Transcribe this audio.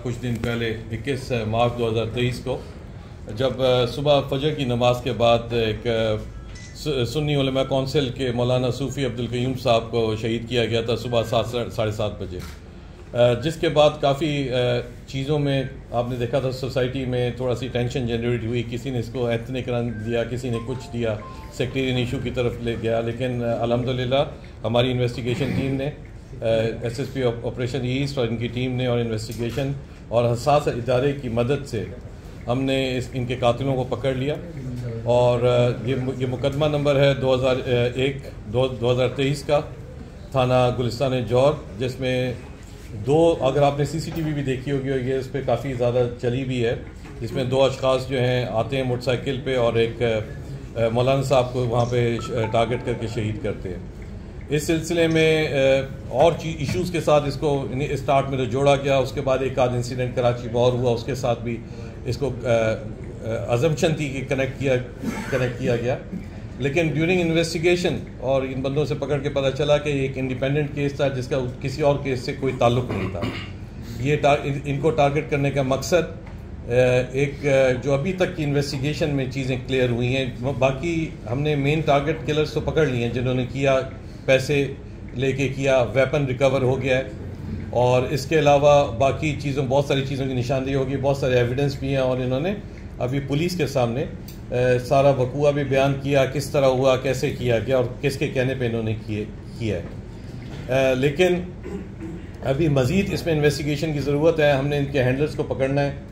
कुछ दिन पहले 21 मार्च 2023 को, जब सुबह फजर की नमाज के बाद एक सुन्नी उलमा कौंसिल के मौलाना सूफ़ी अब्दुल क़य्यूम साहब को शहीद किया गया था सुबह 7:30 बजे, जिसके बाद काफ़ी चीज़ों में आपने देखा था सोसाइटी में थोड़ा सी टेंशन जनरेट हुई। किसी ने इसको एथनिक रंग दिया, किसी ने कुछ दिया, सेक्टेरियन इशू की तरफ ले गया। लेकिन अल्हम्दुलिल्लाह हमारी इन्वेस्टिगेशन टीम ने, SSP ऑपरेशन ईस्ट और इनकी टीम ने, और इन्वेस्टिगेशन और हसास इदारे की मदद से हमने इनके कातिलों को पकड़ लिया। और ये मुकदमा नंबर है 2023 का, थाना गुलिस्तान जौहर, जिसमें अगर आपने CCTV भी देखी होगी, ये इस पर काफ़ी ज़्यादा चली भी है, जिसमें 2 अशखास जो हैं आते हैं मोटरसाइकिल पे और एक मौलाना साहब को वहाँ पे टारगेट करके शहीद करते हैं। इस सिलसिले में और इश्यूज़ के साथ इसको स्टार्ट में तो जोड़ा गया, उसके बाद एक आध इंसिडेंट कराची में और हुआ, उसके साथ भी इसको अजम्पशन थी कि कनेक्ट किया गया। लेकिन ड्यूरिंग इन्वेस्टिगेशन और इन बंदों से पकड़ के पता चला कि एक इंडिपेंडेंट केस था जिसका किसी और केस से कोई ताल्लुक़ नहीं था। ये इनको टारगेट करने का मकसद एक जो अभी तक की इन्वेस्टिगेशन में चीज़ें क्लियर हुई हैं, बाकी हमने मेन टारगेट किलर्स तो पकड़ लिए हैं जिन्होंने किया, पैसे लेके किया, वेपन रिकवर हो गया है, और इसके अलावा बाकी चीज़ों बहुत सारी चीज़ों की निशानदेही होगी, बहुत सारे एविडेंस भी हैं, और इन्होंने अभी पुलिस के सामने सारा वकूआ भी बयान किया, किस तरह हुआ, कैसे किया गया और किसके कहने पे इन्होंने किया है। लेकिन अभी मज़ीद इसमें इन्वेस्टिगेशन की ज़रूरत है। हमने इनके हैंडलर्स को पकड़ना है।